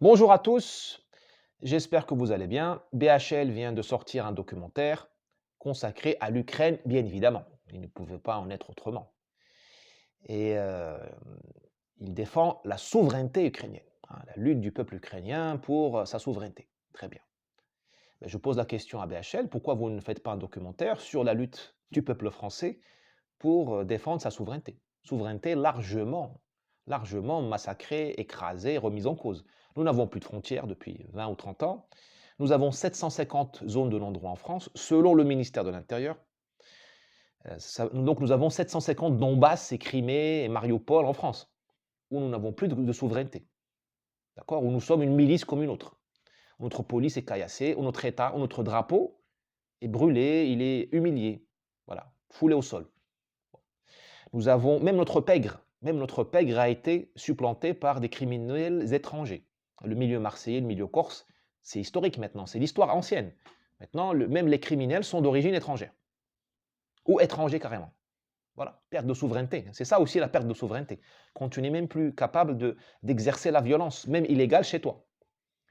Bonjour à tous, j'espère que vous allez bien. BHL vient de sortir un documentaire consacré à l'Ukraine, bien évidemment. Il ne pouvait pas en être autrement. Et il défend la souveraineté ukrainienne, hein, la lutte du peuple ukrainien pour sa souveraineté. Très bien. Mais je pose la question à BHL, pourquoi vous ne faites pas un documentaire sur la lutte du peuple français pour défendre sa souveraineté? Souveraineté largement massacrée, écrasée, remise en cause. Nous n'avons plus de frontières depuis 20 ou 30 ans. Nous avons 750 zones de non-droit en France, selon le ministère de l'Intérieur. Donc nous avons 750 Donbass et Crimée et Mariupol en France, où nous n'avons plus de souveraineté, d'accord? Où nous sommes une milice comme une autre. Où notre police est caillassée, où notre État, où notre drapeau est brûlé, il est humilié, voilà, foulé au sol. Nous avons même notre pègre a été supplanté par des criminels étrangers. Le milieu marseillais, le milieu corse, c'est historique maintenant, c'est l'histoire ancienne. Maintenant, même les criminels sont d'origine étrangère, ou étrangers carrément. Voilà, perte de souveraineté. C'est ça aussi la perte de souveraineté. Quand tu n'es même plus capable d'exercer la violence, même illégale chez toi.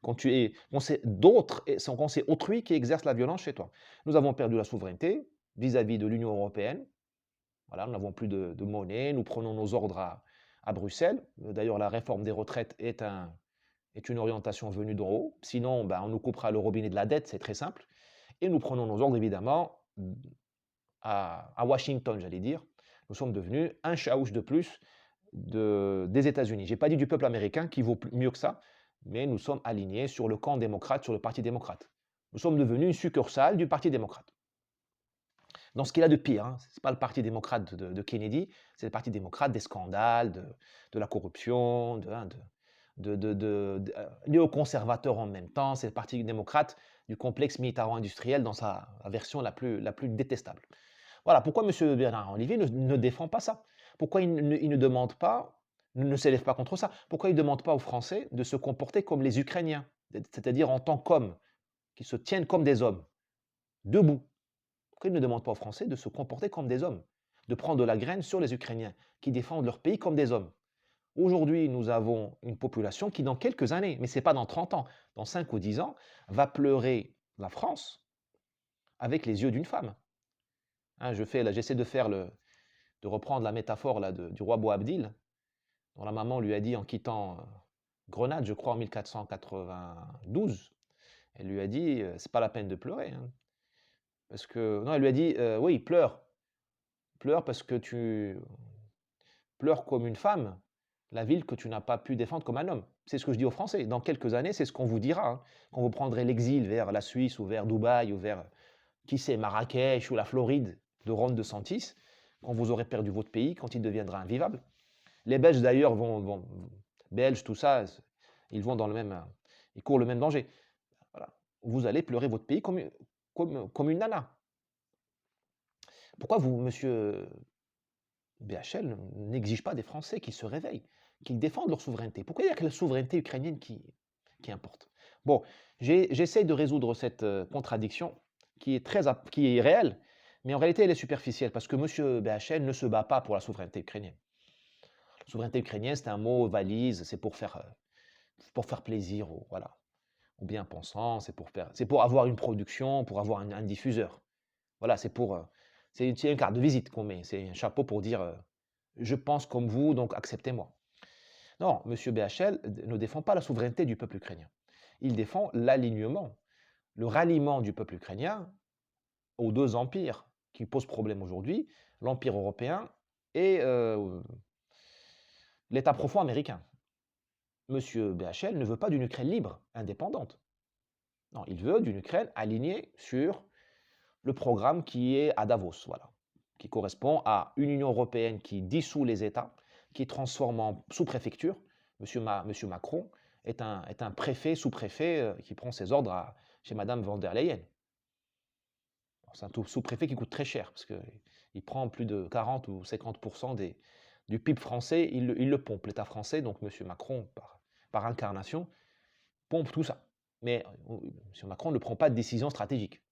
Quand c'est d'autres, quand c'est autrui qui exerce la violence chez toi. Nous avons perdu la souveraineté vis-à-vis de l'Union européenne. Voilà, nous n'avons plus de monnaie, nous prenons nos ordres à Bruxelles. D'ailleurs, la réforme des retraites est une orientation venue d'en haut. Sinon, ben, on nous coupera le robinet de la dette, c'est très simple. Et nous prenons nos ordres, évidemment, à Washington, j'allais dire. Nous sommes devenus un chaouche de plus des États-Unis. Je n'ai pas dit du peuple américain qui vaut mieux que ça, mais nous sommes alignés sur le camp démocrate, sur le Parti démocrate. Nous sommes devenus une succursale du Parti démocrate. Dans ce qu'il a de pire, hein, ce n'est pas le Parti démocrate de Kennedy, c'est le Parti démocrate des scandales, de la corruption, néoconservateur en même temps. C'est le Parti démocrate du complexe militaro-industriel dans sa version la plus détestable. Voilà, pourquoi M. Bernard Olivier ne défend pas ça? Pourquoi il ne demande pas, ne s'élève pas contre ça? Pourquoi il ne demande pas aux Français de se comporter comme les Ukrainiens, c'est-à-dire en tant qu'hommes, qui se tiennent comme des hommes, debout? Pourquoi il ne demande pas aux Français de se comporter comme des hommes, de prendre de la graine sur les Ukrainiens, qui défendent leur pays comme des hommes? Aujourd'hui, nous avons une population qui, dans quelques années, mais ce n'est pas dans 30 ans, dans 5 ou 10 ans, va pleurer la France avec les yeux d'une femme. Hein, j'essaie de reprendre la métaphore là, du roi Boabdil, dont la maman lui a dit en quittant Grenade, je crois en 1492, elle lui a dit c'est pas la peine de pleurer. Hein, parce que, non, elle lui a dit oui, pleure. Pleure parce que tu pleures comme une femme la ville que tu n'as pas pu défendre comme un homme. C'est ce que je dis aux Français. Dans quelques années, c'est ce qu'on vous dira. Hein, quand vous prendrez l'exil vers la Suisse ou vers Dubaï ou vers, qui sait, Marrakech ou la Floride de Ron DeSantis, quand vous aurez perdu votre pays, quand il deviendra invivable. Les Belges d'ailleurs Belges, tout ça, ils vont dans le même, ils courent le même danger. Voilà. Vous allez pleurer votre pays comme une nana. Pourquoi vous, monsieur BHL, n'exige pas des Français qui se réveillent, qui défendent leur souveraineté? Pourquoi il n'y a que la souveraineté ukrainienne qui importe? Bon, j'essaie de résoudre cette contradiction qui est réelle, mais en réalité elle est superficielle parce que monsieur BHL ne se bat pas pour la souveraineté ukrainienne. La souveraineté ukrainienne, c'est un mot valise, c'est pour faire plaisir voilà, aux bien-pensants, c'est pour avoir une production, pour avoir un diffuseur. Voilà, c'est une carte de visite qu'on met, c'est un chapeau pour dire je pense comme vous, donc acceptez-moi. Non, M. BHL ne défend pas la souveraineté du peuple ukrainien. Il défend l'alignement, le ralliement du peuple ukrainien aux deux empires qui posent problème aujourd'hui, l'empire européen et l'État profond américain. M. BHL ne veut pas d'une Ukraine libre, indépendante. Non, il veut d'une Ukraine alignée sur le programme qui est à Davos, voilà, qui correspond à une Union européenne qui dissout les États, qui transforme en sous-préfecture. Monsieur Macron est un préfet, sous-préfet, qui prend ses ordres chez Madame von der Leyen. C'est un sous-préfet qui coûte très cher, parce qu'il prend plus de 40 ou 50% du PIB français, il le pompe, l'État français, donc Monsieur Macron, par incarnation, pompe tout ça. Mais Monsieur Macron ne prend pas de décision stratégique.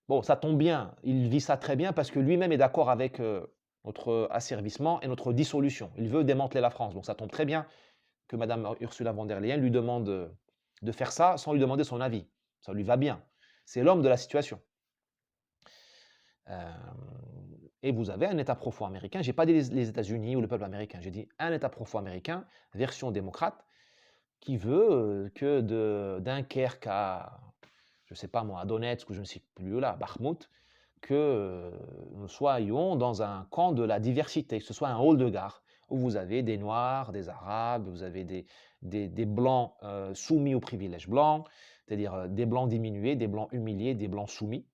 Bon, ça tombe bien, il vit ça très bien parce que lui-même est d'accord avec notre asservissement et notre dissolution. Il veut démanteler la France, donc ça tombe très bien que Madame Ursula von der Leyen lui demande de faire ça sans lui demander son avis. Ça lui va bien. C'est l'homme de la situation. Et vous avez un État profond américain. Je n'ai pas dit les États-Unis ou le peuple américain. J'ai dit un État profond américain, version démocrate, qui veut que de Dunkerque à, je ne sais pas moi, à Donetsk ou je ne sais plus où là, à Bakhmout, que nous soyons dans un camp de la diversité, que ce soit un hall de gare où vous avez des Noirs, des Arabes, vous avez des Blancs soumis aux privilèges blancs, c'est-à-dire des Blancs diminués, des Blancs humiliés, des Blancs soumis,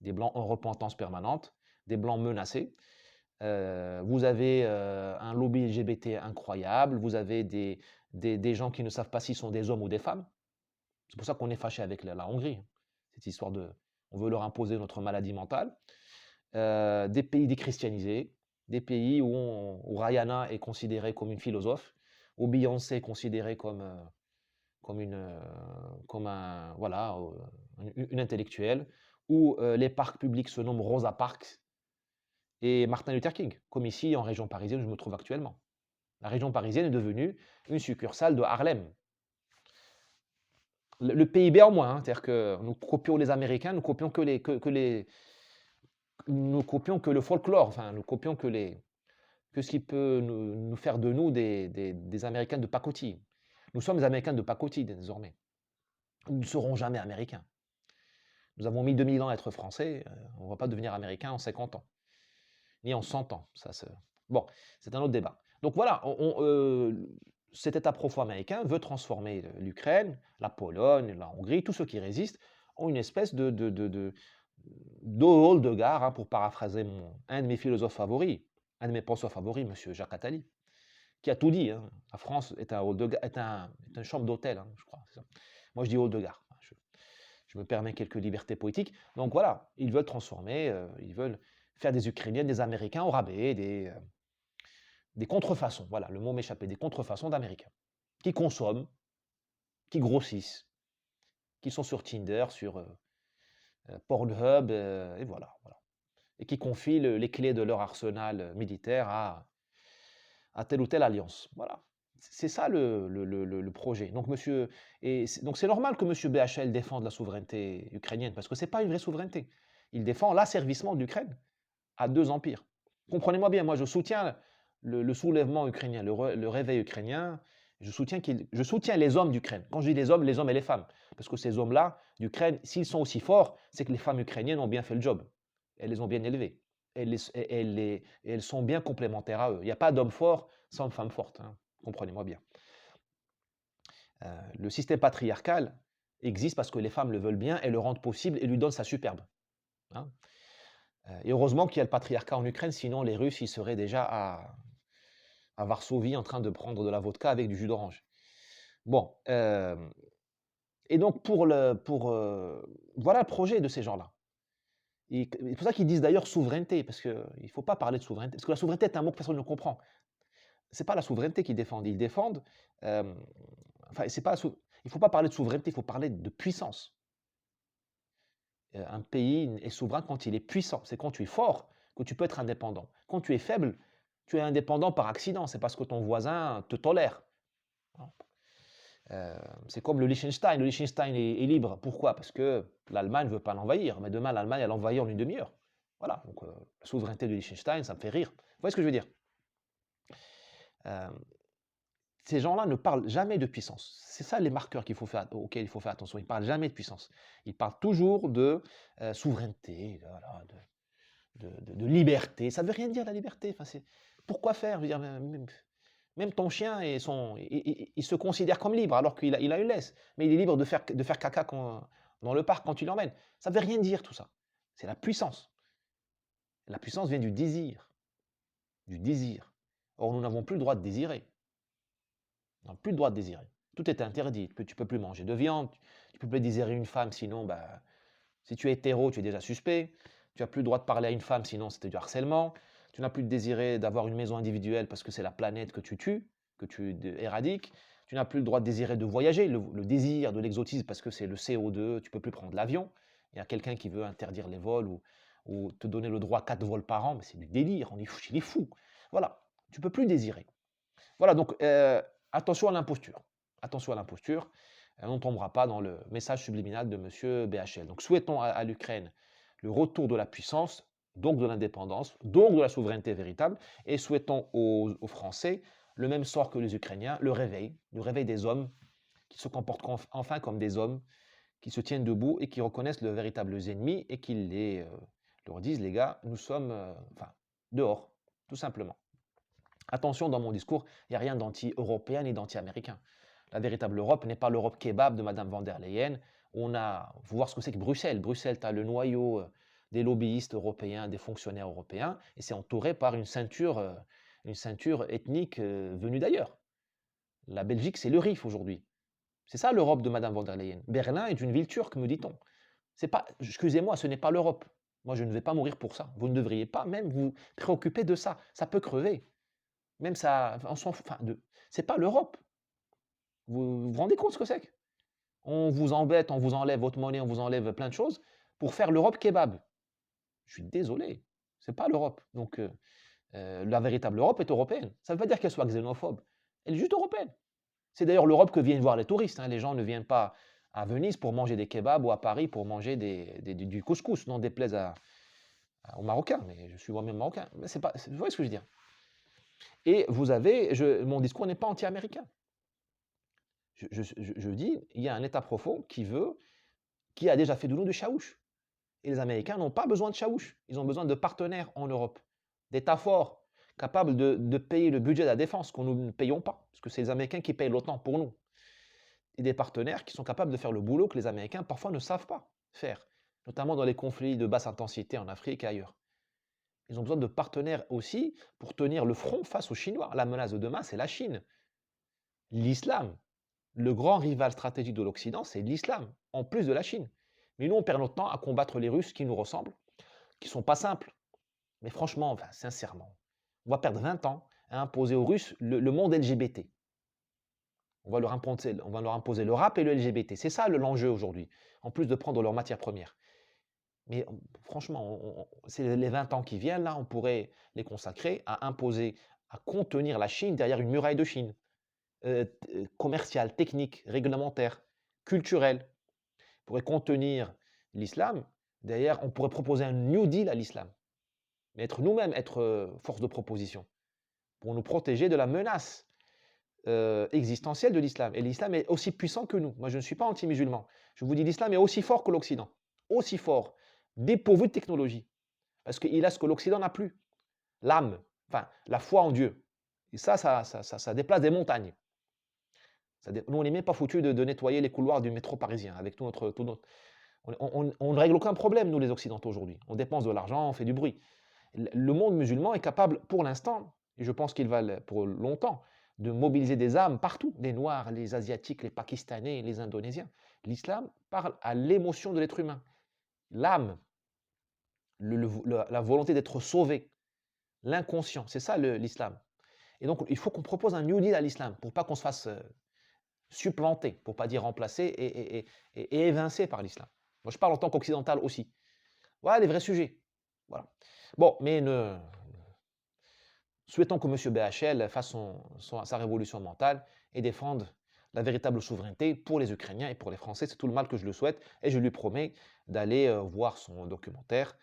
des Blancs en repentance permanente, des Blancs menacés. Vous avez un lobby LGBT incroyable, vous avez des gens qui ne savent pas s'ils sont des hommes ou des femmes. C'est pour ça qu'on est fâché avec la Hongrie, cette histoire de... On veut leur imposer notre maladie mentale. Des pays déchristianisés, des pays où Rihanna est considérée comme une philosophe, où Beyoncé est considérée comme voilà, une intellectuelle, où les parcs publics se nomment Rosa Parks et Martin Luther King, comme ici en région parisienne où je me trouve actuellement. La région parisienne est devenue une succursale de Harlem. Le PIB en moins, hein, c'est-à-dire que nous copions les Américains, nous copions nous copions que le folklore, enfin, nous copions que ce qui peut nous faire de nous des Américains de pacotille. Nous sommes des Américains de pacotille désormais. Nous ne serons jamais Américains. Nous avons mis 2000 ans à être Français, on ne va pas devenir Américain en 50 ans, ni en 100 ans. Bon, c'est un autre débat. Donc voilà, cet État profond américain veut transformer l'Ukraine, la Pologne, la Hongrie, tous ceux qui résistent, en une espèce de hall de gare, hein, pour paraphraser un de mes philosophes favoris, un de mes penseurs favoris, M. Jacques Attali, qui a tout dit. Hein. La France est un hall de gare, est une chambre d'hôtel, hein, je crois. Ça. Moi, je dis hall de gare. Je me permets quelques libertés poétiques. Donc voilà, ils veulent transformer, ils veulent faire des Ukrainiens, des Américains au rabais, des contrefaçons. Voilà, le mot m'échappait, des contrefaçons d'Américains qui consomment, qui grossissent, qui sont sur Tinder, sur Pornhub, et voilà. Et qui confient les clés de leur arsenal militaire à telle ou telle alliance. Voilà. C'est ça le projet. Donc, donc c'est normal que M. BHL défende la souveraineté ukrainienne, parce que ce n'est pas une vraie souveraineté. Il défend l'asservissement de l'Ukraine à deux empires. Comprenez-moi bien, moi je soutiens le soulèvement ukrainien, le réveil ukrainien. Je soutiens les hommes d'Ukraine. Quand je dis les hommes et les femmes. Parce que ces hommes-là d'Ukraine, s'ils sont aussi forts, c'est que les femmes ukrainiennes ont bien fait le job. Elles les ont bien élevés. Elles sont bien complémentaires à eux. Il n'y a pas d'homme fort sans femme forte. Hein. Comprenez-moi bien. Le système patriarcal existe parce que les femmes le veulent bien et le rendent possible et lui donnent sa superbe. Hein. Et heureusement qu'il y a le patriarcat en Ukraine, sinon les Russes ils seraient déjà à Varsovie en train de prendre de la vodka avec du jus d'orange. Bon. Et donc, voilà le projet de ces gens-là. C'est pour ça qu'ils disent d'ailleurs souveraineté, parce qu'il ne faut pas parler de souveraineté, parce que la souveraineté est un mot que personne ne comprend. Ce n'est pas la souveraineté qu'ils défendent, ils défendent... enfin, il ne faut pas parler de souveraineté, il faut parler de puissance. Un pays est souverain quand il est puissant, c'est quand tu es fort que tu peux être indépendant. Quand tu es faible, tu es indépendant par accident, c'est parce que ton voisin te tolère. C'est comme le Liechtenstein. Le Liechtenstein est libre. Pourquoi? Parce que l'Allemagne ne veut pas l'envahir. Mais demain, l'Allemagne, elle l'envahit en une demi-heure. Voilà. Donc, la souveraineté du Liechtenstein, ça me fait rire. Vous voyez ce que je veux dire? Ces gens-là ne parlent jamais de puissance. C'est ça les marqueurs auxquels il faut faire attention. Ils ne parlent jamais de puissance. Ils parlent toujours de souveraineté, voilà, de liberté. Ça ne veut rien dire, la liberté. Enfin, pourquoi faire? Je veux dire, même ton chien, il se considère comme libre alors qu'il a une laisse. Mais il est libre de faire caca dans le parc quand tu l'emmènes. Ça ne veut rien dire tout ça. C'est la puissance. La puissance vient du désir. Du désir. Or, nous n'avons plus le droit de désirer. Nous n'avons plus le droit de désirer. Tout est interdit. Tu ne peux plus manger de viande. Tu ne peux plus désirer une femme, sinon, si tu es hétéro, tu es déjà suspect. Tu n'as plus le droit de parler à une femme, sinon c'était du harcèlement. Tu n'as plus de désirer d'avoir une maison individuelle parce que c'est la planète que tu tues, que tu éradiques. Tu n'as plus le droit de désirer de voyager, le désir de l'exotisme parce que c'est le CO2, tu ne peux plus prendre l'avion. Il y a quelqu'un qui veut interdire les vols ou te donner le droit à 4 vols par an, mais c'est du délire, il est fou. Voilà, tu ne peux plus désirer. Voilà, donc Attention à l'imposture. Attention à l'imposture. On ne tombera pas dans le message subliminal de monsieur BHL. Donc souhaitons à l'Ukraine le retour de la puissance, donc de l'indépendance, donc de la souveraineté véritable, et souhaitons aux Français le même sort que les Ukrainiens, le réveil des hommes qui se comportent enfin comme des hommes, qui se tiennent debout et qui reconnaissent leurs véritables ennemis et qui leur disent, les gars, nous sommes enfin, dehors, tout simplement. Attention, dans mon discours, il n'y a rien d'anti-européen ni d'anti-américain. La véritable Europe n'est pas l'Europe kebab de Madame von der Leyen. Faut voir ce que c'est que Bruxelles. Bruxelles, tu as le noyau des lobbyistes européens, des fonctionnaires européens, et c'est entouré par une ceinture ethnique venue d'ailleurs. La Belgique, c'est le RIF aujourd'hui. C'est ça l'Europe de Madame von der Leyen. Berlin est une ville turque, me dit-on. C'est pas, excusez-moi, ce n'est pas l'Europe. Moi, je ne vais pas mourir pour ça. Vous ne devriez pas même vous préoccuper de ça. Ça peut crever. Même ça, on s'en fout. Enfin, c'est pas l'Europe. Vous rendez compte ce que c'est que on vous embête, on vous enlève votre monnaie, on vous enlève plein de choses pour faire l'Europe kebab. Je suis désolé, c'est pas l'Europe. Donc, la véritable Europe est européenne. Ça ne veut pas dire qu'elle soit xénophobe. Elle est juste européenne. C'est d'ailleurs l'Europe que viennent voir les touristes, hein. Les gens ne viennent pas à Venise pour manger des kebabs ou à Paris pour manger du couscous, non déplaise aux Marocains. Mais je suis moi-même marocain. Mais c'est pas, vous voyez ce que je veux dire? Et vous avez, mon discours n'est pas anti-américain. Je dis, il y a un État profond qui a déjà fait de nous des chaouches. Et les Américains n'ont pas besoin de chaouches. Ils ont besoin de partenaires en Europe, d'États forts, capables de payer le budget de la défense que nous ne payons pas, parce que c'est les Américains qui payent l'OTAN pour nous. Et des partenaires qui sont capables de faire le boulot que les Américains parfois ne savent pas faire, notamment dans les conflits de basse intensité en Afrique et ailleurs. Ils ont besoin de partenaires aussi pour tenir le front face aux Chinois. La menace de demain, c'est la Chine. L'islam, le grand rival stratégique de l'Occident, c'est l'islam, en plus de la Chine. Mais nous, on perd notre temps à combattre les Russes qui nous ressemblent, qui ne sont pas simples. Mais franchement, enfin, sincèrement, on va perdre 20 ans à imposer aux Russes le monde LGBT. On va leur imposer le rap et le LGBT. C'est ça l'enjeu aujourd'hui, en plus de prendre leurs matières premières. Mais franchement, c'est les 20 ans qui viennent, là, on pourrait les consacrer à imposer, à contenir la Chine derrière une muraille de Chine. Commerciale, technique, réglementaire, culturelle, pourrait contenir l'islam. D'ailleurs, on pourrait proposer un New Deal à l'islam, mais être nous-mêmes, être force de proposition, pour nous protéger de la menace existentielle de l'islam. Et l'islam est aussi puissant que nous. Moi, je ne suis pas anti-musulman. Je vous dis, l'islam est aussi fort que l'Occident, aussi fort, dépourvu de technologie, parce qu'il a ce que l'Occident n'a plus, l'âme, enfin, la foi en Dieu. Et ça déplace des montagnes. Nous, on n'est même pas foutus de nettoyer les couloirs du métro parisien avec on ne règle aucun problème, nous les Occidentaux aujourd'hui. On dépense de l'argent, on fait du bruit. Le monde musulman est capable, pour l'instant, et je pense qu'il va pour longtemps, de mobiliser des âmes partout, les Noirs, les Asiatiques, les Pakistanais, les Indonésiens. L'islam parle à l'émotion de l'être humain, l'âme, la volonté d'être sauvé, l'inconscient. C'est ça l'islam. Et donc, il faut qu'on propose un New Deal à l'islam pour pas qu'on se fasse supplanté, pour ne pas dire remplacé et évincé par l'islam. Moi, je parle en tant qu'occidental aussi. Voilà les vrais sujets. Voilà. Bon, mais souhaitons que M. BHL fasse sa révolution mentale et défende la véritable souveraineté pour les Ukrainiens et pour les Français. C'est tout le mal que je le souhaite et je lui promets d'aller voir son documentaire.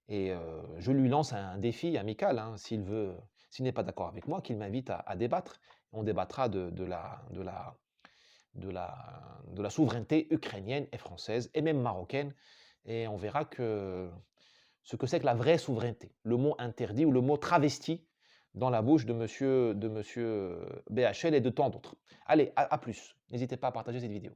Et je lui lance un défi amical, hein, s'il n'est pas d'accord avec moi, qu'il m'invite à débattre. On débattra de la souveraineté ukrainienne et française, et même marocaine, et on verra ce que c'est que la vraie souveraineté, le mot interdit ou le mot travesti dans la bouche de monsieur BHL et de tant d'autres. Allez, à plus. N'hésitez pas à partager cette vidéo.